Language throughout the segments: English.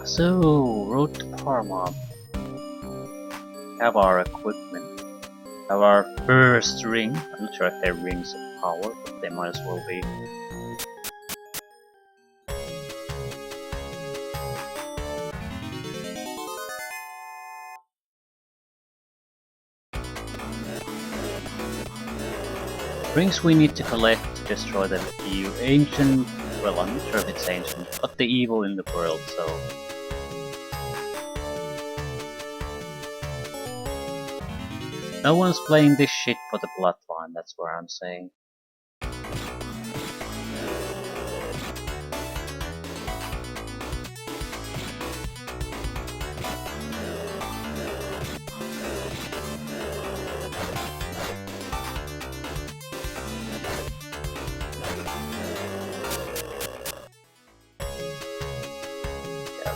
So, road to Parma. Have our equipment. Have our first ring. I'm not sure if they're rings of power, but they might as well be. Rings we need to collect to destroy the ancient, well, I'm not sure if it's ancient, but the evil in the world, so... No one's playing this shit for the bloodline, that's what I'm saying.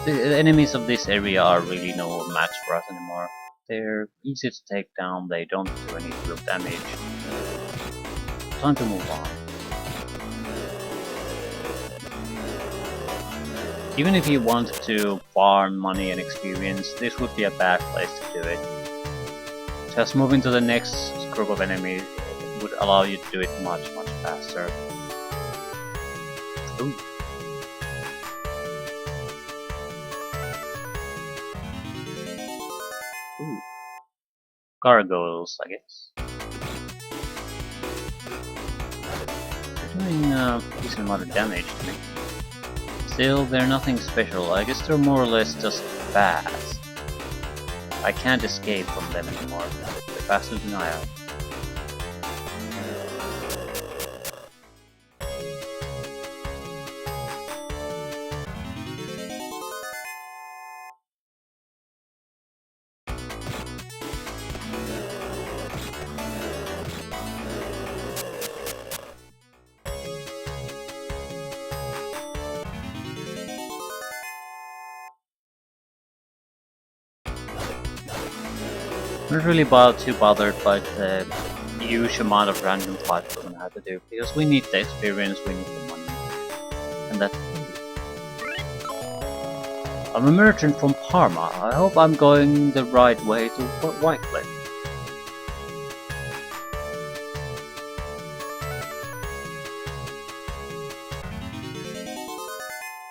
The enemies of this area are really no match for us anymore. They're easy to take down, they don't do any real damage. Time to move on. Even if you wanted to farm money and experience, this would be a bad place to do it. Just moving to the next group of enemies would allow you to do it much faster. Ooh. Ooh. Gargoyles, I guess. They're doing a decent amount of damage to me. Still, they're nothing special. I guess they're more or less just fast. I can't escape from them anymore. They're faster than I am. I'm not really too bothered by the huge amount of random fights we're gonna have to do, because we need the experience, we need the money, and that's... I'm a merchant from Parma. I hope I'm going the right way to Whitecliff.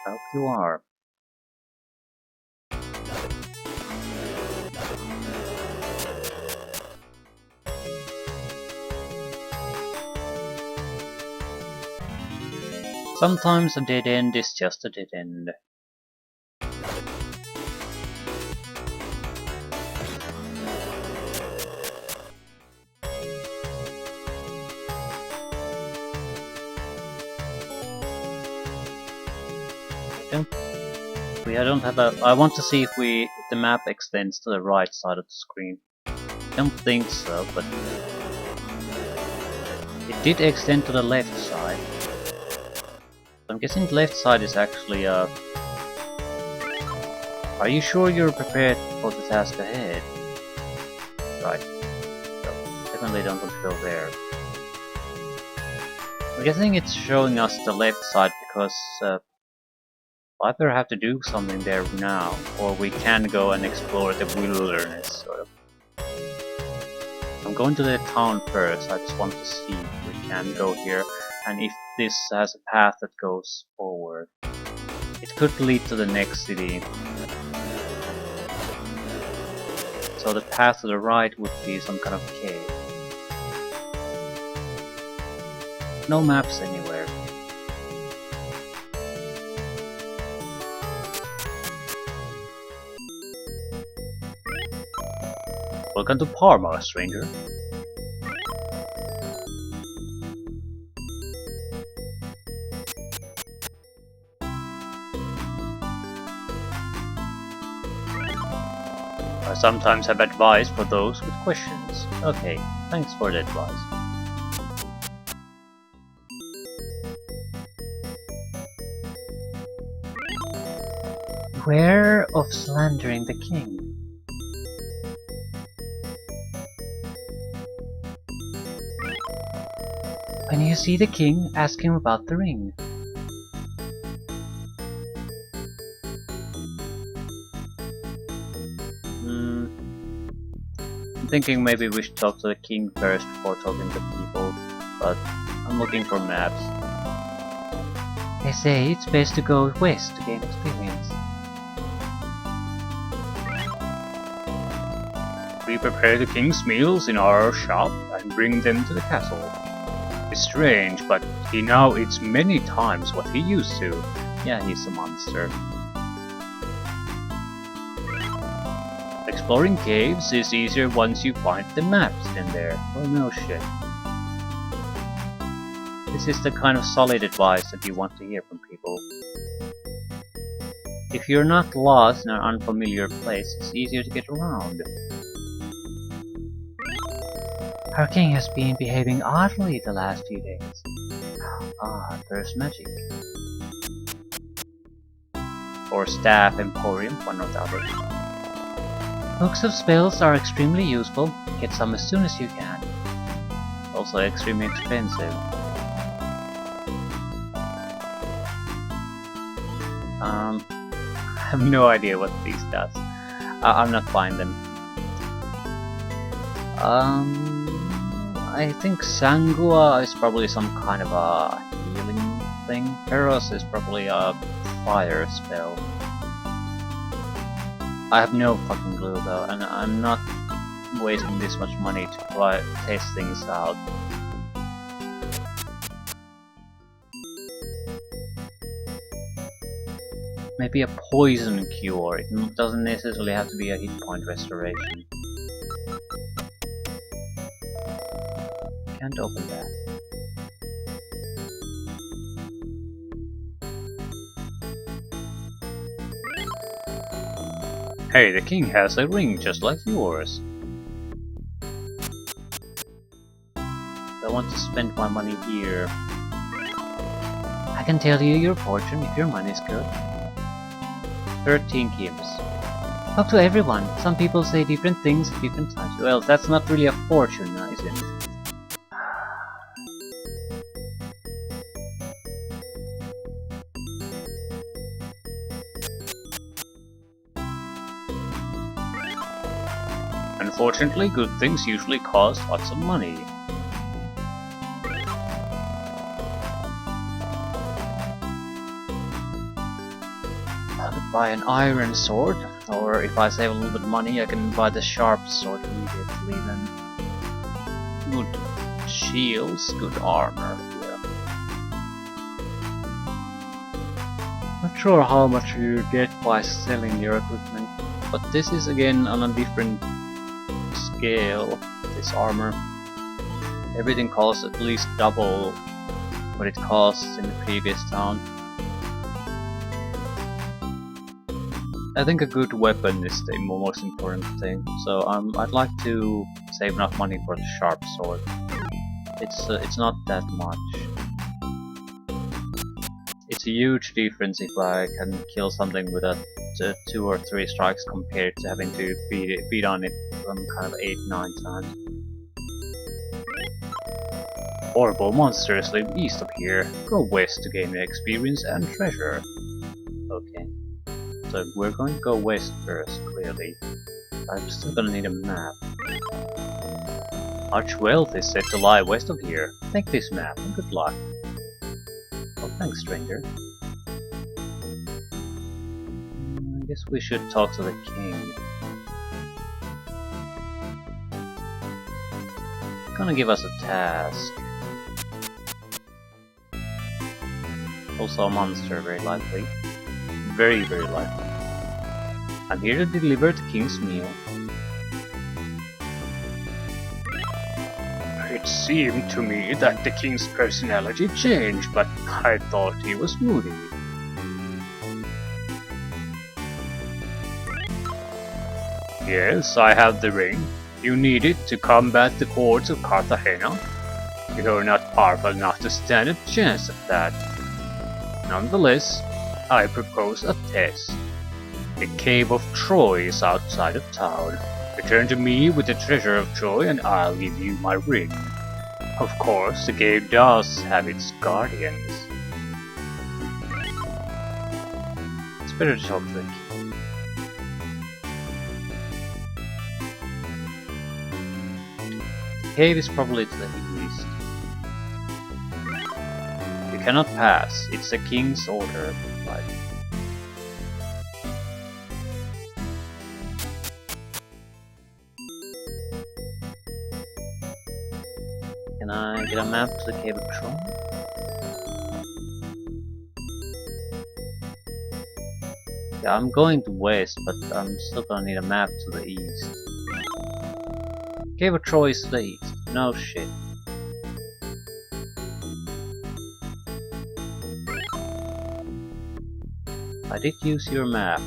I hope you are. Sometimes a dead end is just a dead end. I don't have a... I want to see if the map extends to the right side of the screen. I don't think so, but... It did extend to the left side. I'm guessing the left side is actually Are you sure you're prepared for the task ahead? Right. So, definitely don't want to go there. I'm guessing it's showing us the left side because I either have to do something there now, or we can go and explore the wilderness, sort of. I'm going to the town first. I just want to see if we can go here, and if this has a path that goes forward. It could lead to the next city. So the path to the right would be some kind of cave. No maps anywhere. Welcome to Parma, stranger. I sometimes have advice for those with questions. Okay, thanks for the advice. Beware of slandering the king. When you see the king, ask him about the ring. I'm thinking maybe we should talk to the king first before talking to people, but I'm looking for maps. They say it's best to go west to gain experience. We prepare the king's meals in our shop and bring them to the castle. It's strange, but he now eats many times what he used to. Yeah, he's a monster. Exploring caves is easier once you find the maps in there. Oh no shit. This is the kind of solid advice that you want to hear from people. If you're not lost in an unfamiliar place, it's easier to get around. Our king has been behaving oddly the last few days. Ah, there's magic. Or staff emporium, one or the other. Books of spells are extremely useful. Get some as soon as you can. Also extremely expensive. I have no idea what these does. I'm not buying them. I think Sangua is probably some kind of a healing thing. Eros is probably a fire spell. I have no fucking clue though, and I'm not wasting this much money to test things out. Maybe a poison cure, it doesn't necessarily have to be a hit point restoration. Can't open that. Hey, the king has a ring just like yours. I want to spend my money here. I can tell you your fortune if your money is good. 13 kims. Talk to everyone. Some people say different things at different times. Well, that's not really a fortune, is it? Unfortunately, good things usually cost lots of money. I could buy an iron sword, or if I save a little bit of money, I can buy the sharp sword immediately then. Good shields, good armor, yeah. Not sure how much you get by selling your equipment, but this is again on a different scale, this armor. Everything costs at least double what it costs in the previous town. I think a good weapon is the most important thing, so I'd like to save enough money for the sharp sword. It's not that much. It's a huge difference if I can kill something with a 2 or 3 strikes compared to having to beat on it some kind of 8-9 times. Horrible monsters live east of here. Go west to gain experience and treasure. Okay. So we're going to go west first, clearly. I'm still gonna need a map. Much wealth is said to lie west of here. Take this map and good luck. Oh, thanks, stranger. I guess we should talk to the king. He's gonna give us a task. Also a monster, very likely. Very, very likely. I'm here to deliver the king's meal. It seemed to me that the king's personality changed, but I thought he was moody. Yes, I have the ring. You need it to combat the hordes of Cartagena. You're not powerful enough to stand a chance at that. Nonetheless, I propose a test. The cave of Troy is outside of town. Return to me with the treasure of Troy and I'll give you my ring. Of course, the cave does have its guardians. It's better to talk to the king. cave is probably to the east. You cannot pass. It's a king's order. Right. Can I get a map to the Cave of Tron? Yeah, I'm going to west, but I'm still gonna need a map to the east. Cave of Troy is to the east. No shit. I did use your map.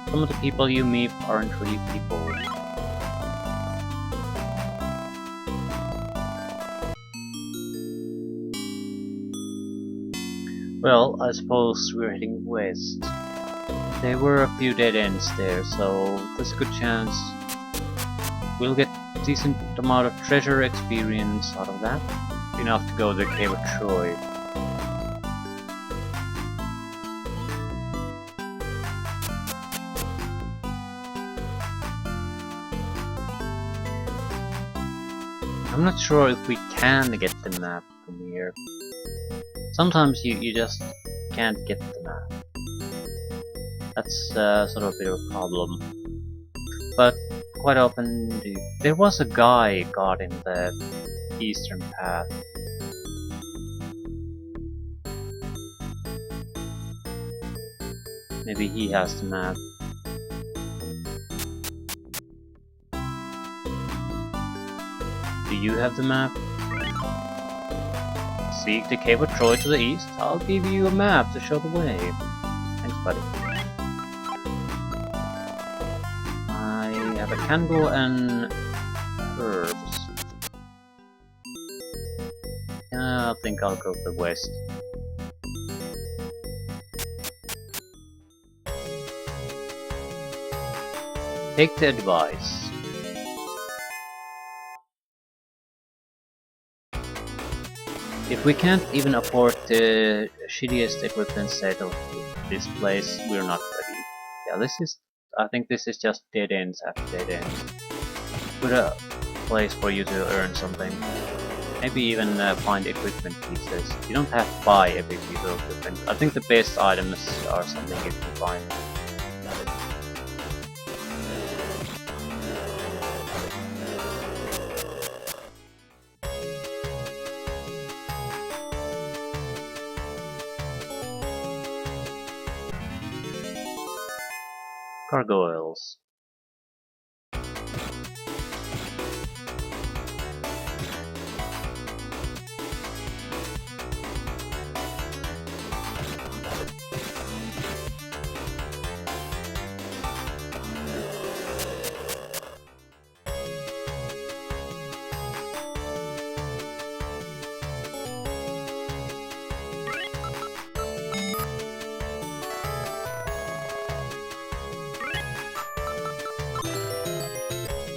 Some of the people you meet aren't really people. Well, I suppose we're heading west. There were a few dead ends there, so there's a good chance we'll get a decent amount of treasure experience out of that. Enough to go to the Cave of Troy. I'm not sure if we can get the map from here. Sometimes you just can't get the map. That's sort of a bit of a problem. But quite often, there was a guy guarding the eastern path. Maybe he has the map. Do you have the map? Seek the Cave of Troy to the east. I'll give you a map to show the way. Thanks, buddy. I have a candle and herbs. I think I'll go to the west. Take the advice. If we can't even afford the shittiest equipment set of this place, we're not ready. Yeah, I think this is just dead ends after dead ends. Good place for you to earn something. Maybe even find equipment pieces. You don't have to buy every piece of equipment. I think the best items are something you can find. Gargoyles.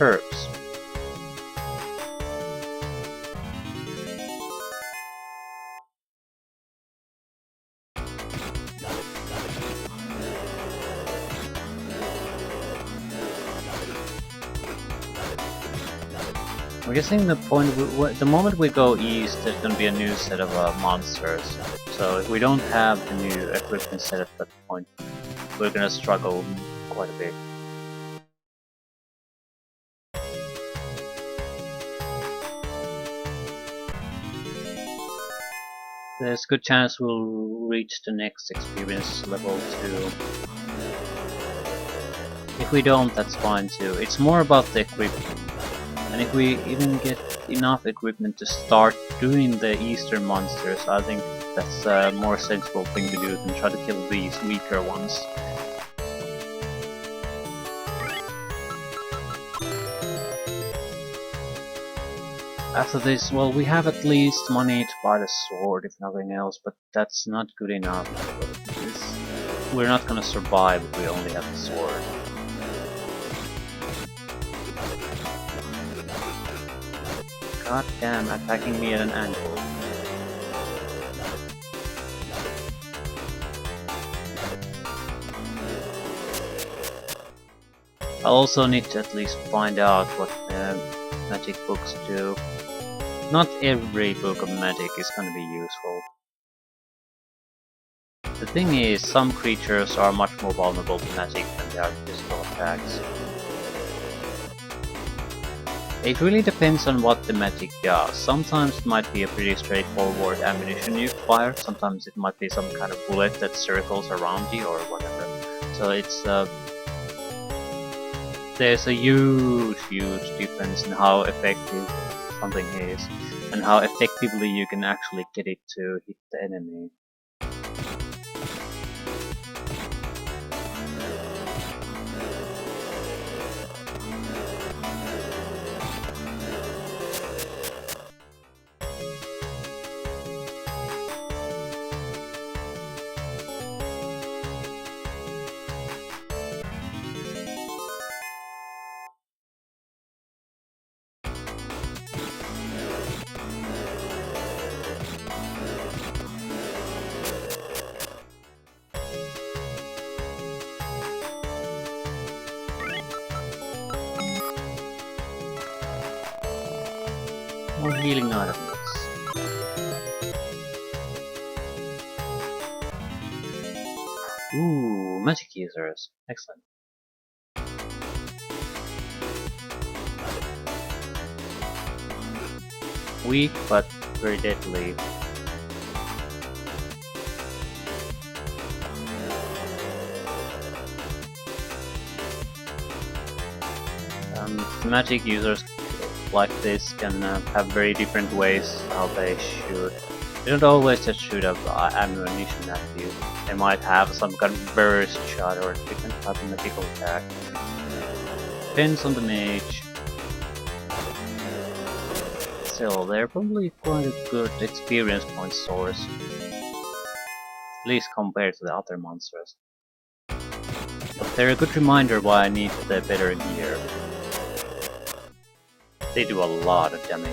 Herbs. I'm guessing the moment we go east, there's gonna be a new set of monsters. So if we don't have the new equipment set at that point, we're gonna struggle quite a bit. There's a good chance we'll reach the next experience level too. If we don't, that's fine too. It's more about the equipment. And if we even get enough equipment to start doing the eastern monsters, I think that's a more sensible thing to do than try to kill these weaker ones. After this, well, we have at least money to buy the sword, if nothing else, but that's not good enough. We're not gonna survive if we only have the sword. God damn, attacking me at an angle. I also need to at least find out what magic books do. Not every book of magic is going to be useful. The thing is, some creatures are much more vulnerable to magic than they are to physical attacks. It really depends on what the magic does. Sometimes it might be a pretty straightforward ammunition you fire, sometimes it might be some kind of bullet that circles around you or whatever. So it's there's a huge difference in how effective something is and how effectively you can actually get it to hit the enemy. More healing items. Ooh, magic users. Excellent. Weak but very deadly. Magic users like this can have very different ways how they shoot. They don't always just shoot up ammunition at you. They might have some kind of burst shot or a different type of magical attack. Depends on the mage. Still, they're probably quite a good experience point source. At least compared to the other monsters. But they're a good reminder why I need the better gear. They do a lot of damage.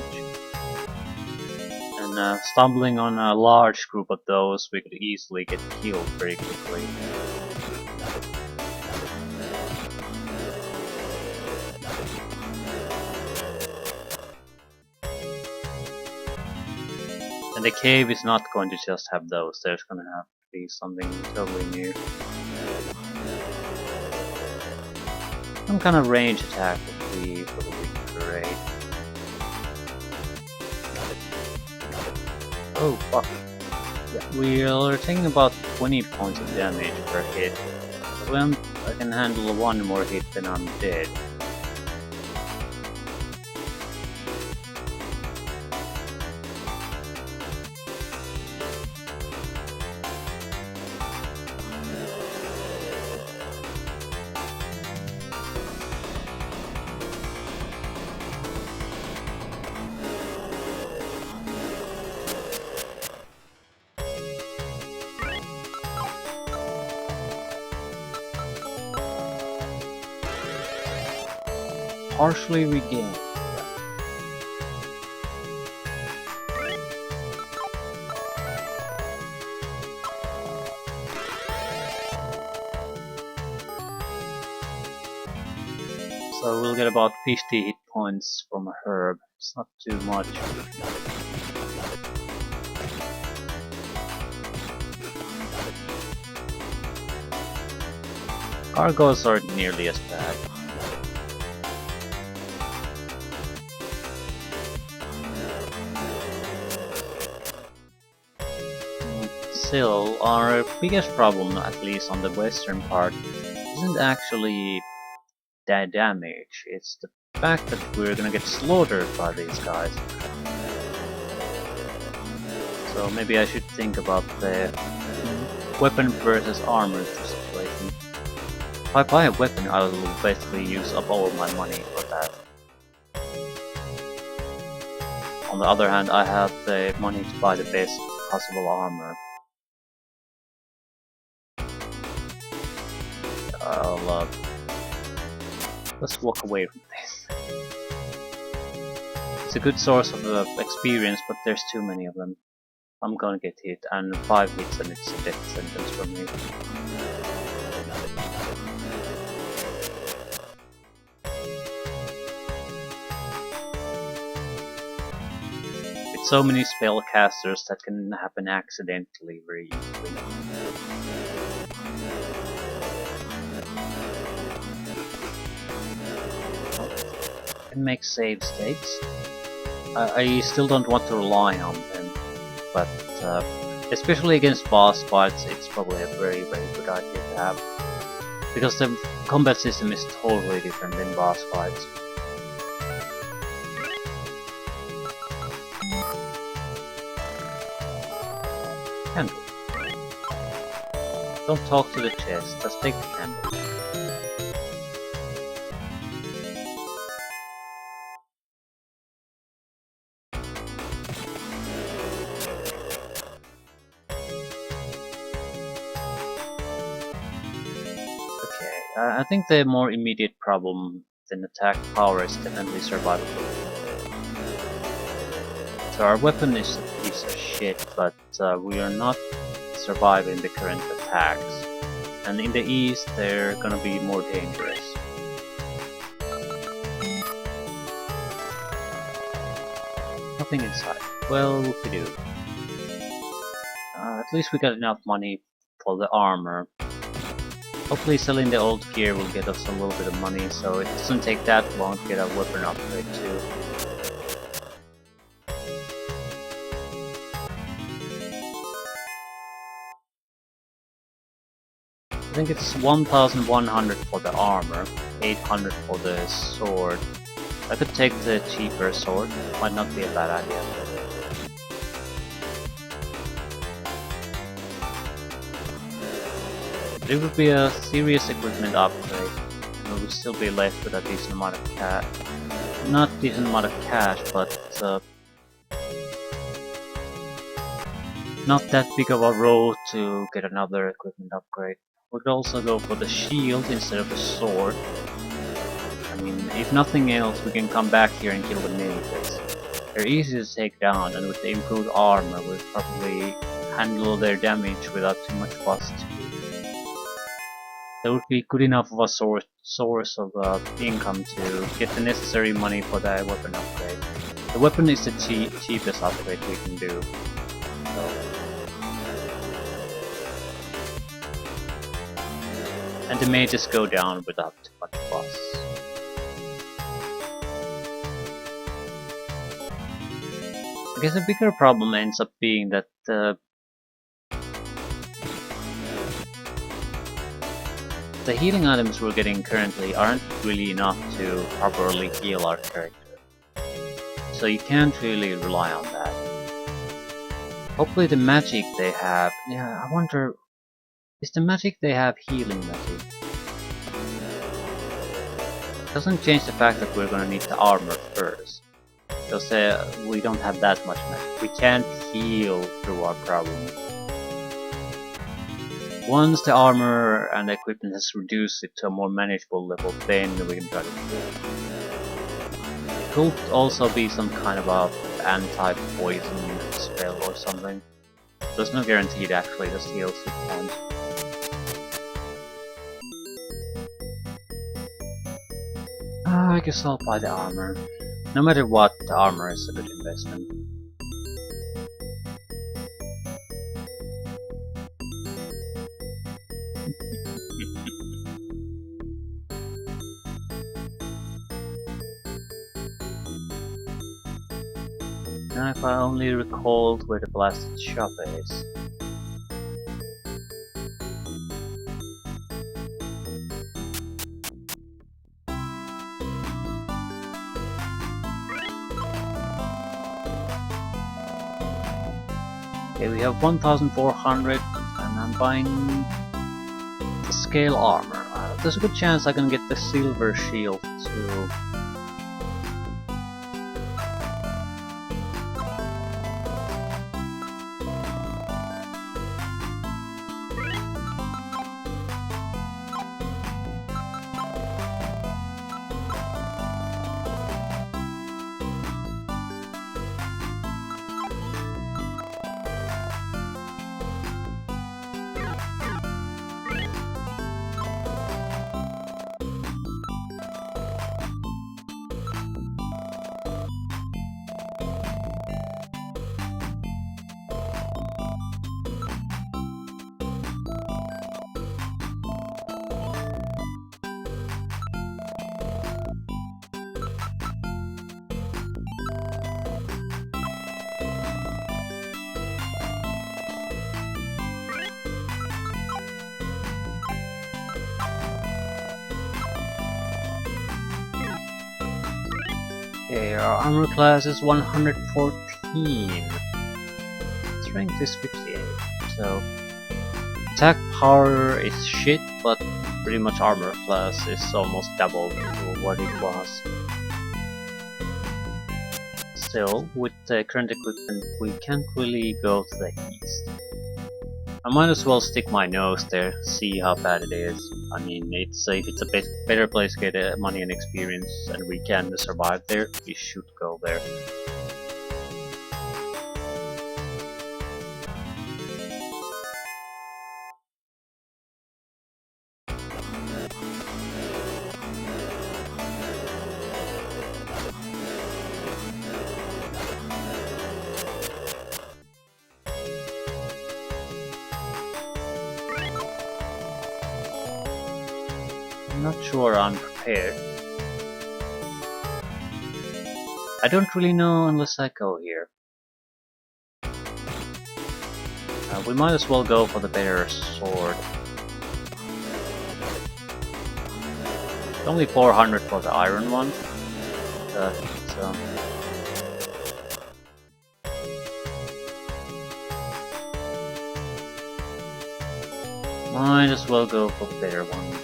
And stumbling on a large group of those, we could easily get killed very quickly. And the cave is not going to just have those, there's gonna have to be something totally new. Some kind of range attack would be probably great. Oh fuck. Yeah, we are taking about 20 points of damage per hit. When I can handle one more hit then I'm dead. Partially regained. So we'll get about 50 hit points from a herb. It's not too much. Gargoyles aren't nearly as bad. Still, our biggest problem, at least on the western part, isn't actually that damage, it's the fact that we're gonna get slaughtered by these guys. So maybe I should think about the weapon versus armor situation. If I buy a weapon, I will basically use up all my money for that. On the other hand, I have the money to buy the best possible armor. Let's walk away from this. It's a good source of experience, but there's too many of them. I'm gonna get hit, and 5 hits and it's a death sentence for me. so many spellcasters that can happen accidentally very easily. Can make save states. I still don't want to rely on them, but especially against boss fights, it's probably a very good idea to have, because the combat system is totally different than boss fights. Candle. Don't talk to the chest, just take the candle. I think the more immediate problem than attack power is definitely survivability. So our weapon is a piece of shit, but we are not surviving the current attacks. And in the east they're gonna be more dangerous. Nothing inside. Well, whoopie-doo. At least we got enough money for the armor. Hopefully selling the old gear will get us a little bit of money, so it doesn't take that long to get a weapon upgrade too. I think it's 1,100 for the armor, 800 for the sword. I could take the cheaper sword, might not be a bad idea. It would be a serious equipment upgrade, and we would still be left with a decent amount of cash. Not decent amount of cash, but not that big of a road to get another equipment upgrade. We could also go for the shield instead of the sword. I mean, if nothing else, we can come back here and kill the minions. They're easy to take down, and with the improved armor, we'll probably handle their damage without too much fuss. That would be good enough of a source of income to get the necessary money for the weapon upgrade. The weapon is the cheapest upgrade we can do. So. And the mages go down without too much fuss. I guess the bigger problem ends up being that the healing items we're getting currently aren't really enough to properly heal our character. So you can't really rely on that. Hopefully the magic they have... Yeah, I wonder... Is the magic they have healing magic? Doesn't change the fact that we're gonna need the armor first. Because we don't have that much magic. We can't heal through our problems. Once the armor and the equipment has reduced it to a more manageable level, then we can try to do it. It could also be some kind of a anti-poison spell or something. There's no guarantee it actually just heals hit points. I guess I'll buy the armor. No matter what, the armor is a good investment. Now if I only recalled where the blasted shop is. Okay, we have 1,400 and I'm buying the scale armor. There's a good chance I can get the silver shield too. Okay, our armor class is 114. Strength is 58. So attack power is shit, but pretty much armor class is almost double to what it was. Still, with the current equipment, we can't really go to the east. I might as well stick my nose there, see how bad it is. I mean, if it's a bit better place to get money and experience, and we can survive there, we should go there. I'm not sure I'm prepared. I don't really know unless I go here. We might as well go for the better sword. It's only 400 for the iron one. But might as well go for the better one.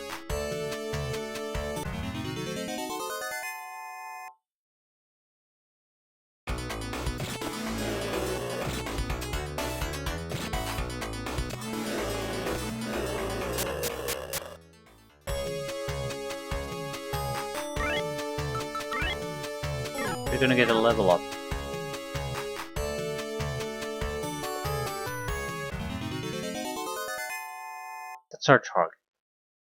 We're gonna get a level up. That's our target.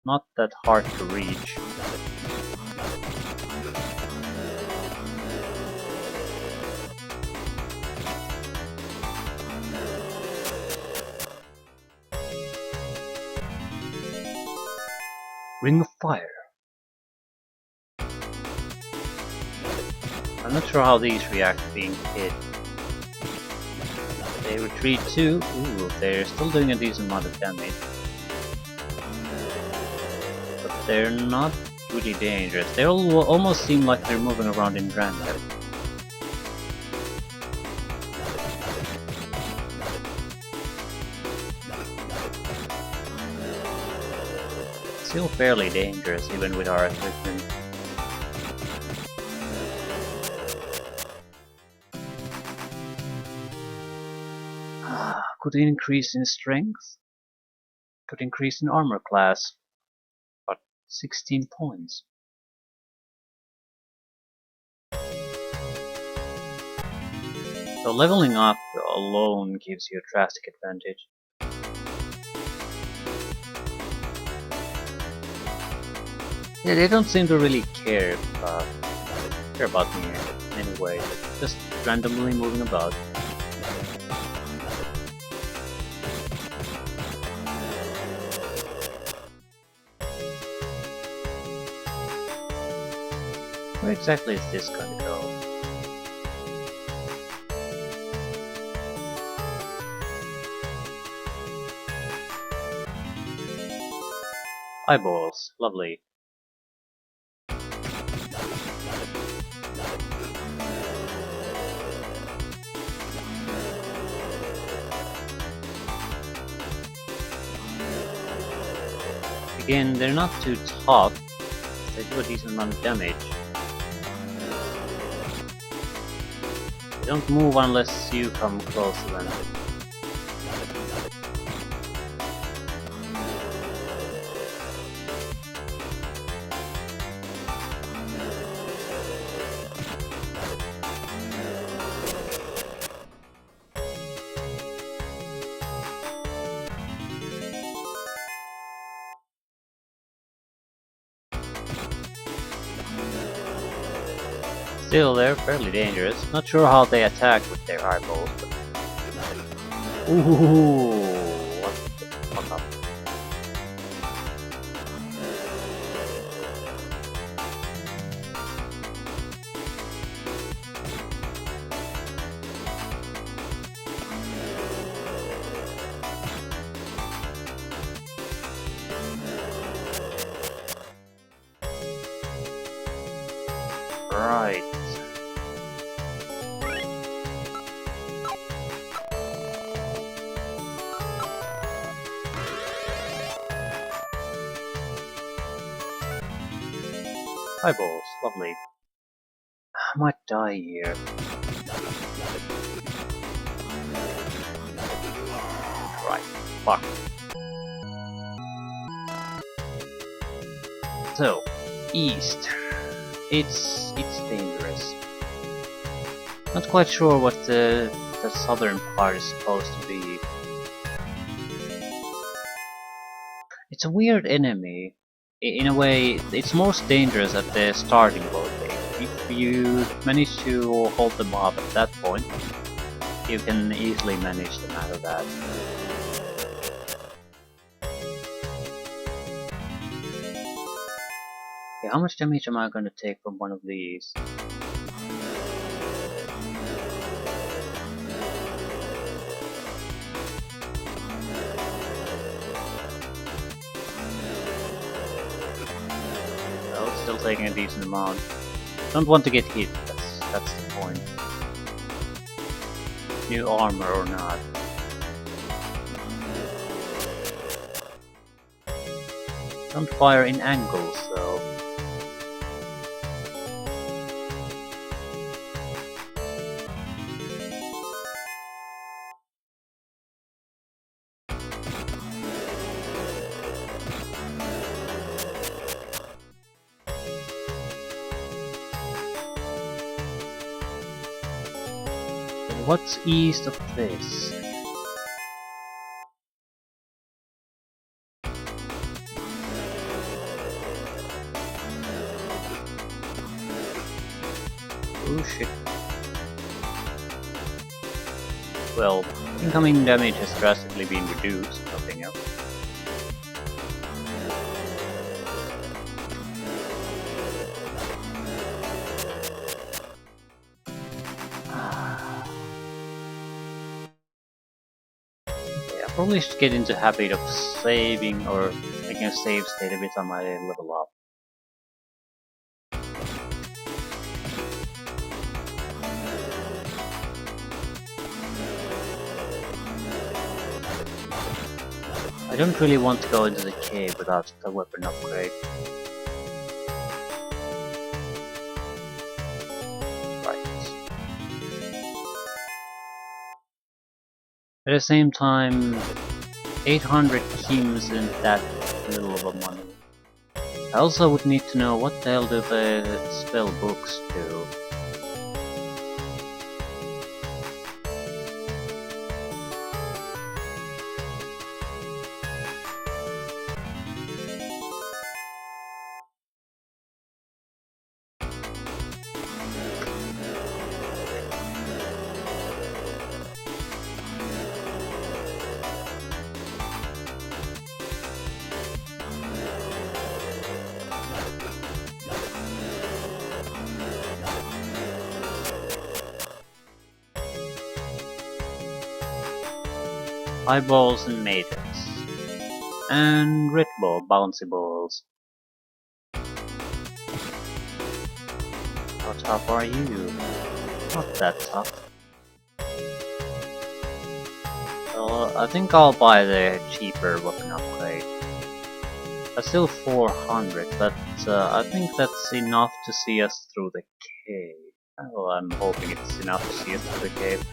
Not that hard to reach. Ring of Fire. I'm not sure how these react being hit. They retreat too. Ooh, they're still doing a decent amount of damage. But they're not really dangerous. They almost seem like they're moving around in random. Still fairly dangerous even with our equipment. Could increase in strength, could increase in armor class, but 16 points. So leveling up alone gives you a drastic advantage. Yeah, they don't seem to really care about me anyway, just randomly moving about. Where exactly is this going to go? Eyeballs, lovely. Again, they're not too tough. They do a decent amount of damage. They don't move unless you come close to them. Still, they're fairly dangerous. Not sure how they attack with their eyeballs, but... Ooh, what the fuck up? Right. Eyeballs, lovely. I might die here. Right, fuck. So, east. It's dangerous. Not quite sure what the southern part is supposed to be. It's a weird enemy. In a way, it's most dangerous at the starting boat phase. If you manage to hold them off at that point, you can easily manage them out of that. Okay, how much damage am I going to take from one of these? Well, it's still taking a decent amount. Don't want to get hit, that's the point. New armor or not. Don't fire in angles though. What's east of this? Oh shit. Well, incoming damage has drastically been reduced, nothing else. Yeah, I probably should get into the habit of saving or making a save state every time I level up. I don't really want to go into the cave without a weapon upgrade. Right. At the same time, 800 Kim isn't that little of a money. I also would need to know what the hell do the spell books do. Eyeballs and maidens. And red ball, bouncy balls. How tough are you? Not that tough. Well, I think I'll buy the cheaper weapon upgrade. That's still 400, but I think that's enough to see us through the cave. Well, I'm hoping it's enough to see us through the cave.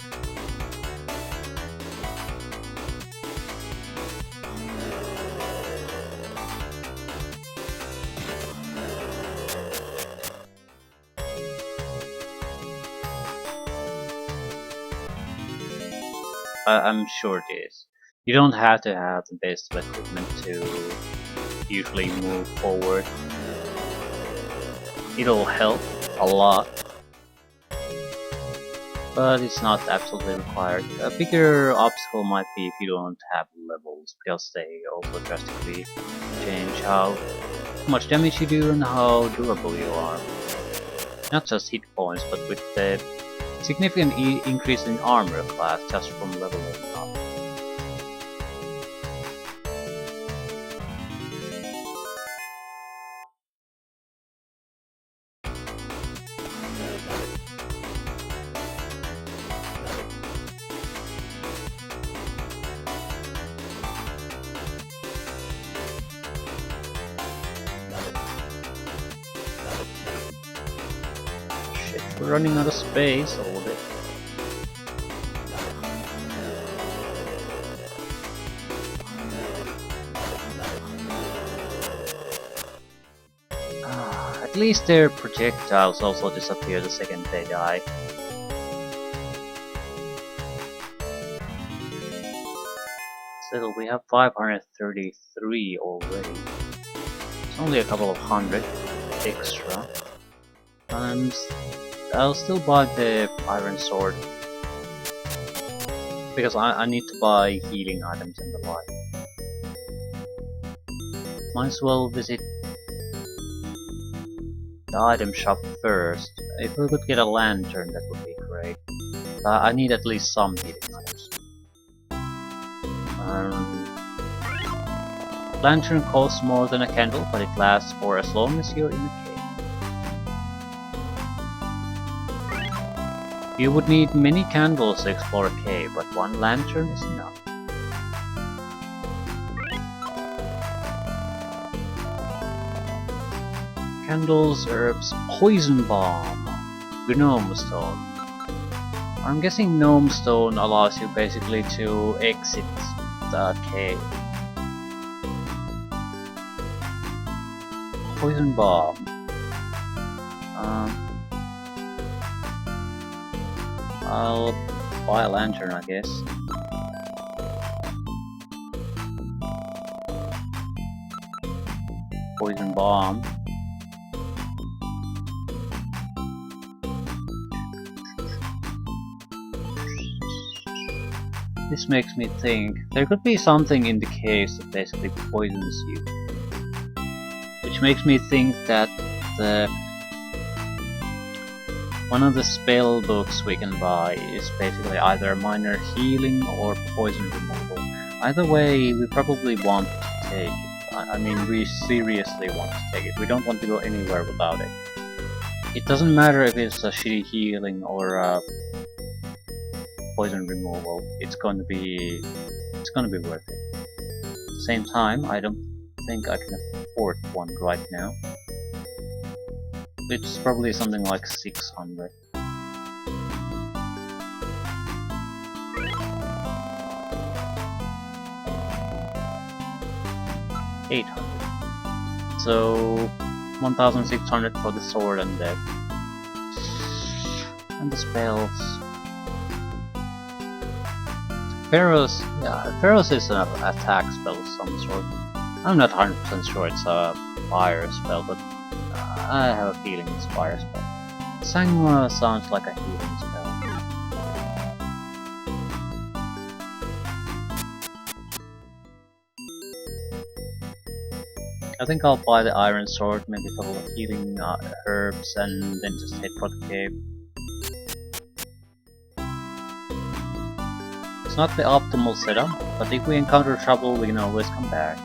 I'm sure it is. You don't have to have the best equipment to usually move forward. It'll help a lot, but it's not absolutely required. A bigger obstacle might be if you don't have levels, because they also drastically change how much damage you do and how durable you are. Not just hit points, but with the significant increase in armor class just from leveling up. We're running out of space a little bit. At least their projectiles also disappear the second they die. Still, we have 533 already. It's only a couple of hundred extra. And I'll still buy the iron sword. Because I need to buy healing items and the like. Might as well visit the item shop first. If we could get a lantern, that would be great. I need at least some healing items. Lantern costs more than a candle, but it lasts for as long as you're in a cave. You would need many candles to explore a cave, but one lantern is enough. Candles, herbs, poison bomb, gnome stone. I'm guessing gnome stone allows you basically to exit the cave. Poison bomb. I'll buy a lantern, I guess. Poison bomb. This makes me think there could be something in the case that basically poisons you. Which makes me think that one of the spell books we can buy is basically either minor healing or poison removal. Either way, we probably want to take it. I mean, we seriously want to take it. We don't want to go anywhere without it. It doesn't matter if it's a shitty healing or a poison removal. It's gonna be worth it. At the same time, I don't think I can afford one right now. It's probably something like 600. $800. So 1,600 for the sword and the spells. Pharaoh's is an attack spell of some sort. I'm not 100% sure it's a fire spell, but I have a feeling it's a fire spell. Sangma sounds like a healing spell. I think I'll buy the iron sword, maybe a couple of healing herbs, and then just head for the cave. It's not the optimal setup, but if we encounter trouble, we can always come back.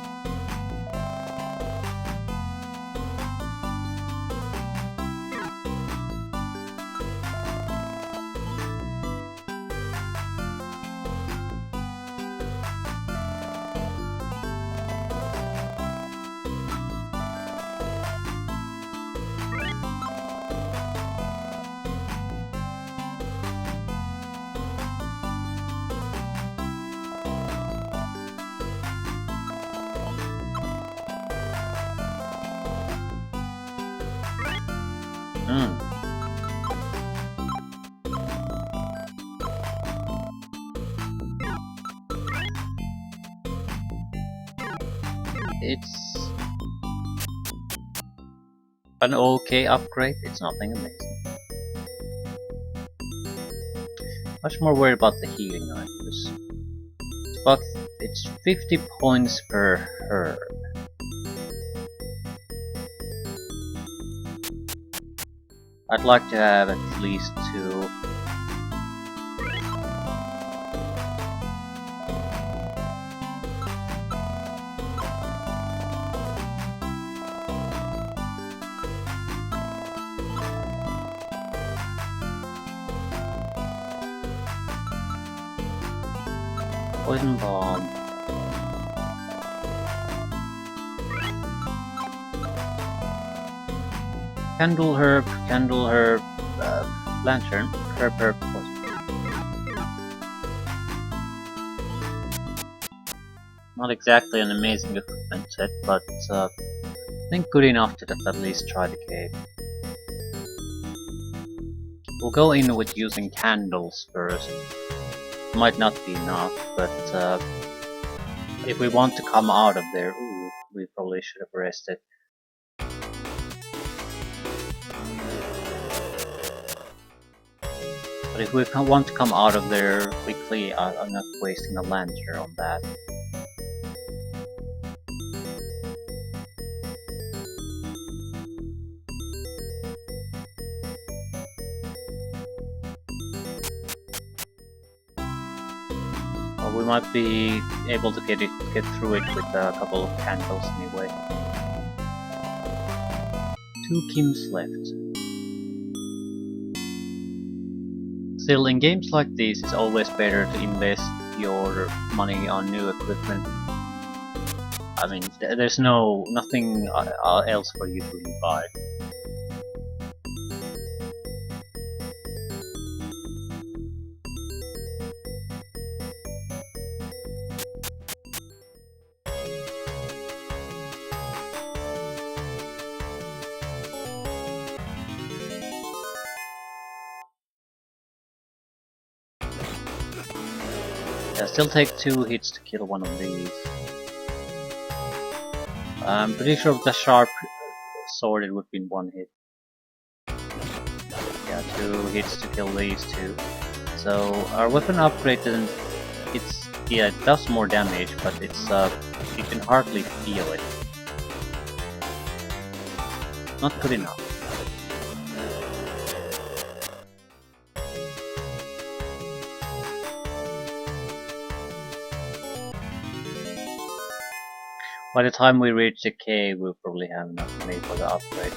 It's an okay upgrade, it's nothing amazing. Much more worried about the healing items. But it's 50 points per herb. I'd like to have at least 2. Poison bomb. Candle herb, Lantern, prepare for. Not exactly an amazing equipment set, but I think good enough to at least try the cave. We'll go in with using candles first. Might not be enough, but if we want to come out of there, ooh, we probably should have rested. But if we want to come out of there quickly, I'm not wasting a lantern on that. We might be able to get through it with a couple of candles anyway. 2 Kims left. Still, in games like these, it's always better to invest your money on new equipment. I mean, there's nothing else for you to really buy. Still take 2 hits to kill one of these. I'm pretty sure with the sharp sword it would be 1 hit. Yeah, 2 hits to kill these 2. So our weapon upgrade doesn't. It does more damage, but you can hardly feel it. Not good enough. By the time we reach the cave, we'll probably have enough money for the upgrade.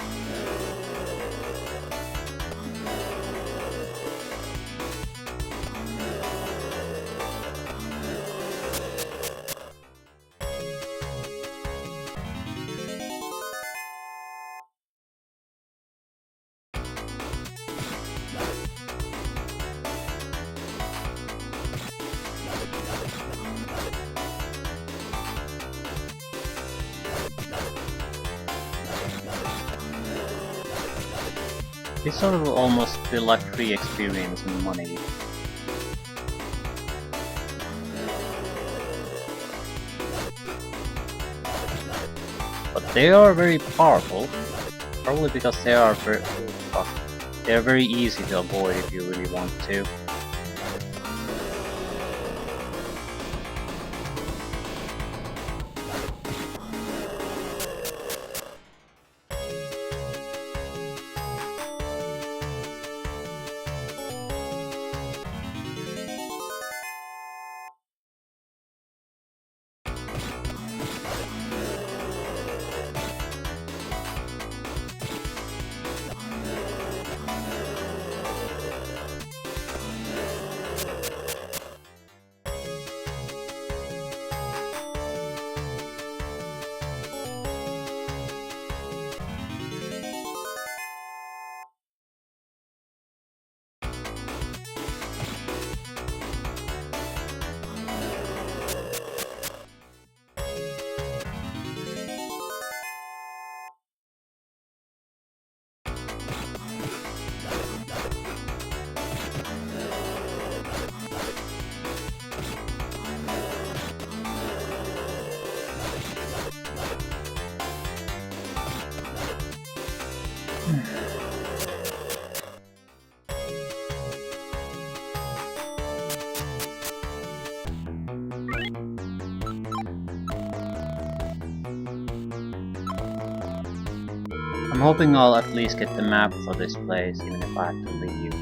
This sort of almost feel like free experience and money. But they are very powerful, probably because they are very easy to avoid if you really want to. I'm hoping I'll at least get the map for this place, even if I have to leave.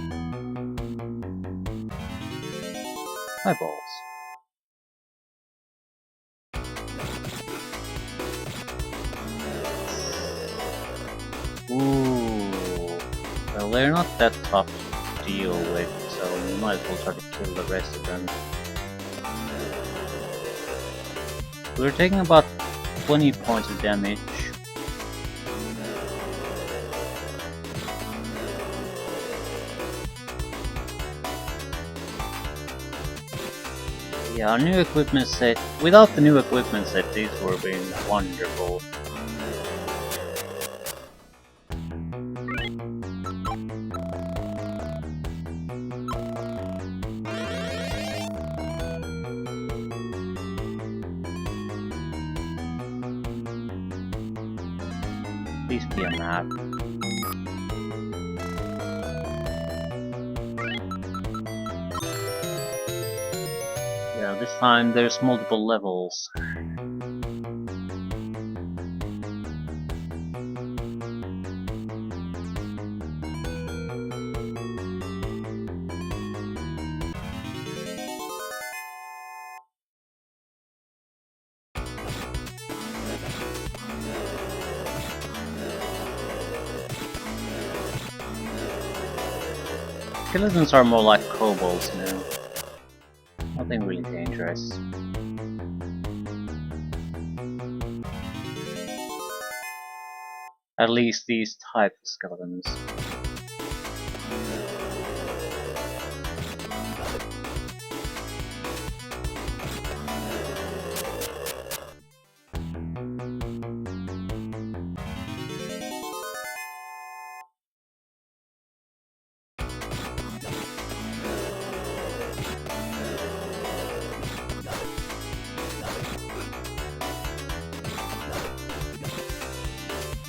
Eyeballs. Ooh. Well, they're not that tough to deal with, so we might as well try to kill the rest of them. We're taking about 20 points of damage. Yeah, our new equipment set. Without the new equipment set, these would have been wonderful. Please be a map. Yeah, this time there's multiple levels. Skeletons are more like kobolds now. Nothing really dangerous. At least these type of skeletons.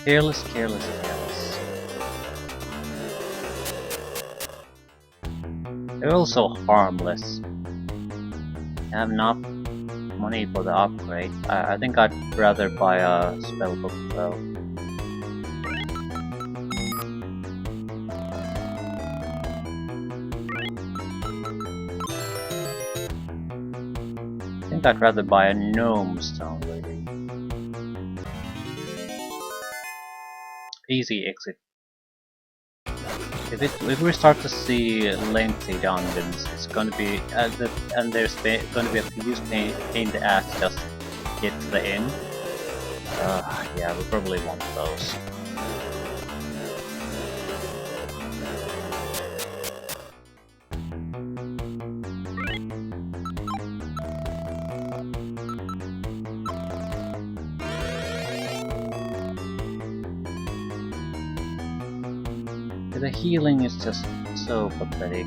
Careless, careless, careless. They're also harmless. I have enough money for the upgrade. I think I'd rather buy a spellbook though. I think I'd rather buy a gnome stone really. Easy exit. If we start to see lengthy dungeons, it's gonna be and there's gonna be a huge pain in the ass just to get to the end. Yeah, we probably want those. The healing is just so pathetic.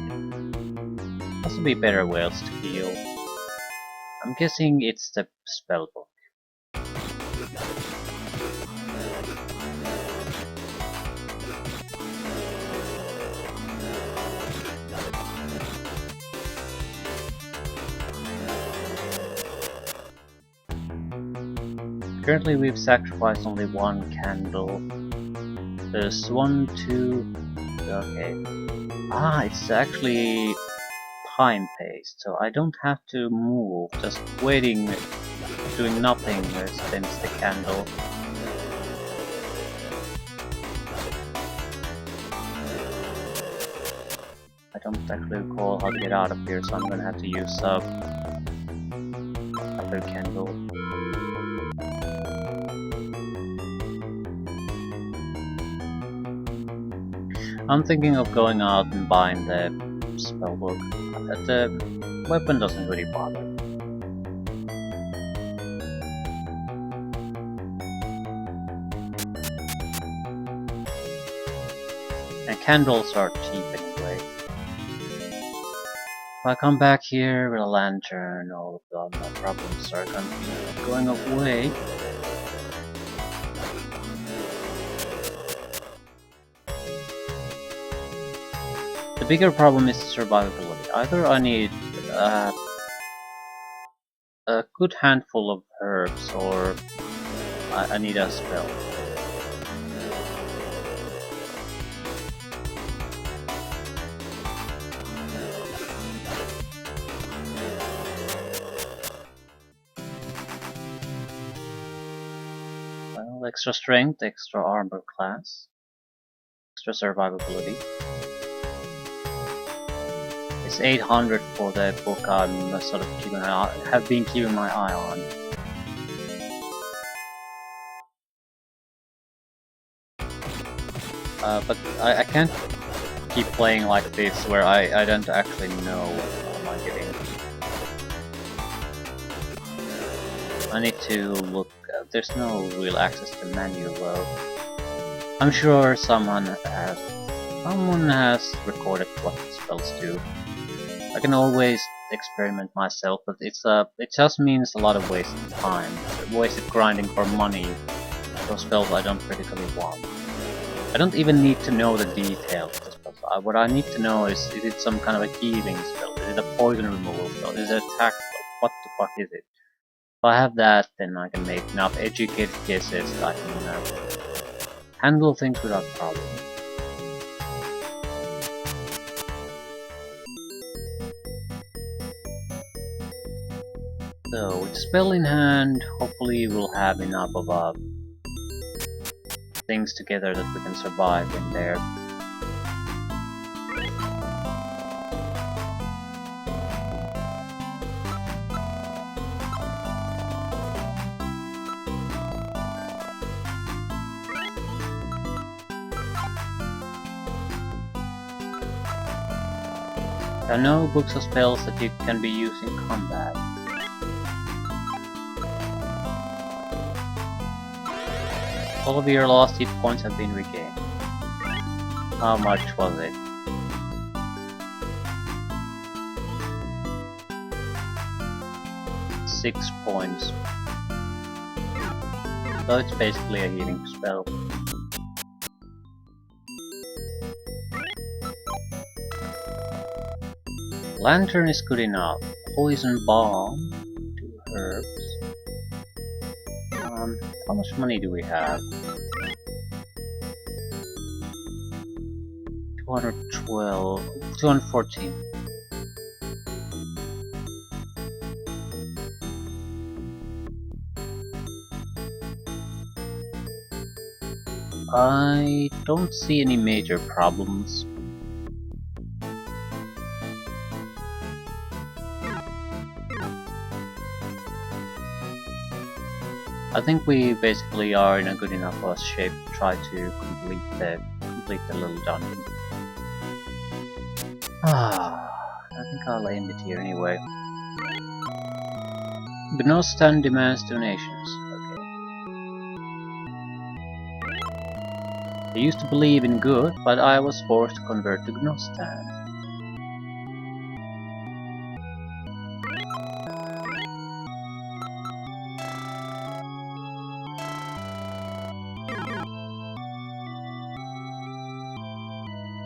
Has to be better ways to heal. I'm guessing it's the spellbook. Currently we've sacrificed only one candle. There's 1, 2... okay. Ah, it's actually time-paced, so I don't have to move, just waiting, doing nothing spins the candle. I don't actually recall how to get out of here, so I'm gonna have to use another candle. I'm thinking of going out and buying the spellbook. The weapon doesn't really bother. And candles are cheap anyway. If I come back here with a lantern, all of my problems are gonna be going away. The bigger problem is survivability. Either I need a good handful of herbs, or I need a spell. Well, extra strength, extra armor class, extra survivability. It's 800 for the book I'm sort of have been keeping my eye on. But I can't keep playing like this where I don't actually know what am I getting. I need to look. There's no real access to menu though. I'm sure someone has recorded what the spells do. I can always experiment myself, but it just means a lot of wasted time, wasted grinding for money for spells I don't particularly want. I don't even need to know the details of the spell. What I need to know is it some kind of a healing spell? Is it a poison removal spell? Is it an attack spell? What the fuck is it? If I have that, then I can make enough educated guesses that I can handle things without problem. So, with spell in hand, hopefully we'll have enough of things together that we can survive in there. There are no books of spells that you can be used in combat. All of your lost hit points have been regained. How much was it? Six points. So it's basically a healing spell. Lantern is good enough. Poison bomb. 2 herbs. How much money do we have? 212, 214. I don't see any major problems. I think we basically are in a good enough shape to try to complete the little dungeon. I think I'll end it here anyway. Gnostan demands donations. Okay. I used to believe in good, but I was forced to convert to Gnostan.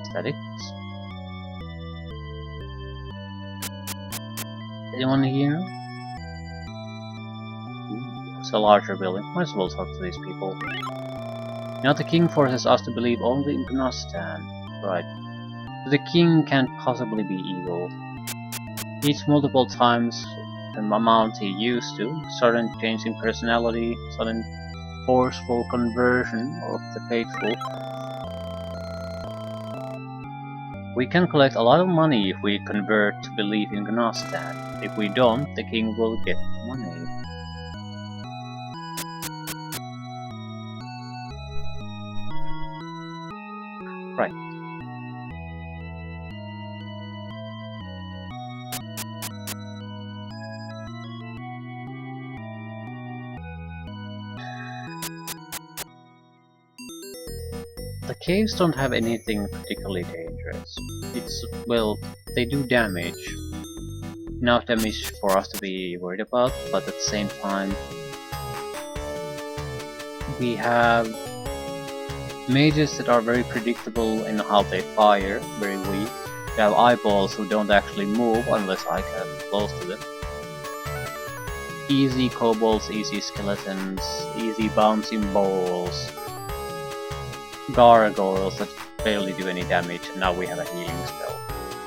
Aesthetics. Anyone here? It's a larger building. Might as well talk to these people. Now the king forces us to believe only in Gnostan. Right. The king can't possibly be evil. He eats multiple times the amount he used to, sudden change in personality, sudden forceful conversion of the faithful. We can collect a lot of money if we convert to believe in Gnostan. If we don't, the king will get money. Right. The caves don't have anything particularly dangerous. Well, they do damage. Enough damage for us to be worried about, but at the same time we have mages that are very predictable in how they fire, very weak. We have eyeballs who don't actually move unless I get close to them. Easy kobolds, easy skeletons, easy bouncing balls. Gargoyles that barely do any damage, and now we have a healing spell.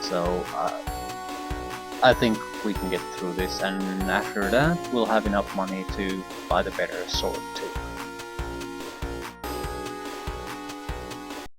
So I think we can get through this, and after that we'll have enough money to buy the better sword too.